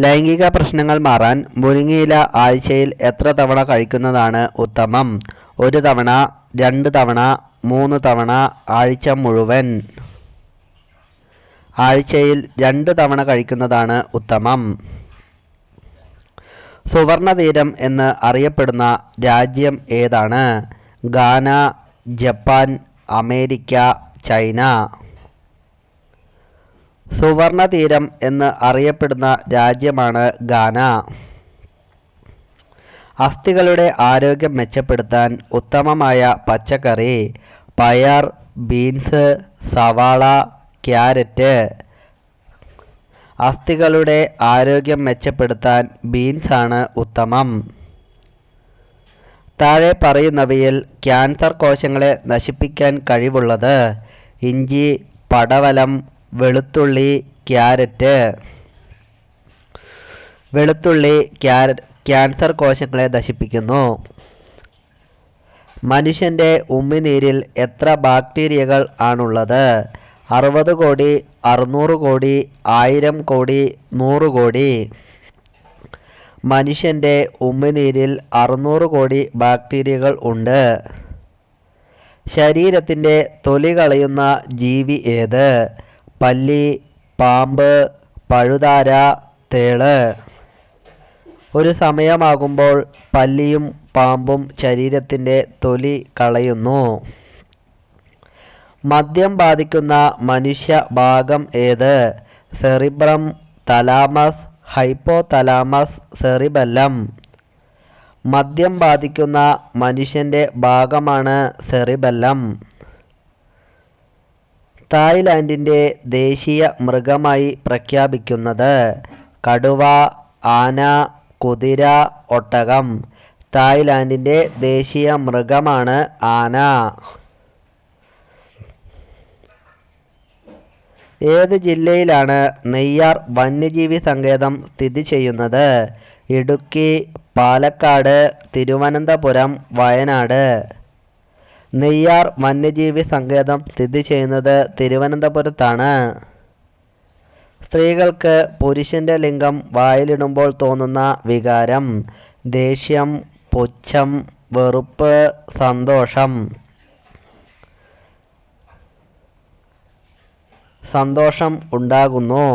ലൈംഗിക പ്രശ്നങ്ങൾ മാറാൻ മുരിങ്ങയില ആഴ്ചയിൽ എത്ര തവണ കഴിക്കുന്നതാണ് ഉത്തമം? 1 തവണ, 2 തവണ, 3 തവണ, ആഴ്ച മുഴുവൻ? ആഴ്ചയിൽ 2 തവണ കഴിക്കുന്നതാണ് ഉത്തമം. സുവർണതീരം എന്ന് അറിയപ്പെടുന്ന രാജ്യം ഏതാണ്? ഗാന, ജപ്പാൻ, അമേരിക്ക, ചൈന? സുവർണതീരം എന്ന് അറിയപ്പെടുന്ന രാജ്യമാണ് ഗാന. അസ്ഥികളുടെ ആരോഗ്യം മെച്ചപ്പെടുത്താൻ ഉത്തമമായ പച്ചക്കറി? പയർ, ബീൻസ്, സവാള, ക്യാരറ്റ്? അസ്ഥികളുടെ ആരോഗ്യം മെച്ചപ്പെടുത്താൻ ബീൻസാണ് ഉത്തമം. താഴെ പറയുന്നവയിൽ ക്യാൻസർ കോശങ്ങളെ നശിപ്പിക്കാൻ കഴിവുള്ളത്? ഇഞ്ചി, പടവലം, വെളുത്തുള്ളി, ക്യാരറ്റ്? വെളുത്തുള്ളി ക്യാൻസർ കോശങ്ങളെ നശിപ്പിക്കുന്നു. മനുഷ്യൻ്റെ ഉമിനീരിൽ എത്ര ബാക്ടീരിയകൾ ആണുള്ളത്? 60 കോടി, 600 കോടി, 1000 കോടി, 100 കോടി? മനുഷ്യൻ്റെ ഉമിനീരിൽ 600 കോടി ബാക്ടീരിയകൾ ഉണ്ട്. ശരീരത്തിൻ്റെ തൊലി കളയുന്ന ജീവി ഏത്? പല്ലി, പാമ്പ്, പഴുതാര, തേള്? ഒരു സമയമാകുമ്പോൾ പല്ലിയും പാമ്പും ശരീരത്തിൻ്റെ തൊലി കളയുന്നു. മദ്യം ബാധിക്കുന്ന മനുഷ്യ ഭാഗം ഏത്? Cerebrum, thalamus, hypothalamus, cerebellum? മദ്യം ബാധിക്കുന്ന മനുഷ്യൻ്റെ ഭാഗമാണ് സെറിബെല്ലം. തായ്ലാൻഡിൻ്റെ ദേശീയ മൃഗമായി പ്രഖ്യാപിക്കുന്നത്? കടുവ, ആന, കുതിര, ഒട്ടകം? തായ്ലാൻഡിൻ്റെ ദേശീയ മൃഗമാണ് ആന. ഏത് ജില്ലയിലാണ് നെയ്യാർ വന്യജീവി സങ്കേതം സ്ഥിതി ചെയ്യുന്നത്? ഇടുക്കി, പാലക്കാട്, തിരുവനന്തപുരം, വയനാട്? നെയ്യാർ വന്യജീവി സങ്കേതം സ്ഥിതി ചെയ്യുന്നത് തിരുവനന്തപുരത്താണ്. സ്ത്രീകൾക്ക് പുരുഷൻ്റെ ലിംഗം വായിലിടുമ്പോൾ തോന്നുന്ന വികാരം? ദേഷ്യം, പുച്ഛം, വെറുപ്പ്, സന്തോഷം? സന്തോഷം ഉണ്ടാകുന്നു.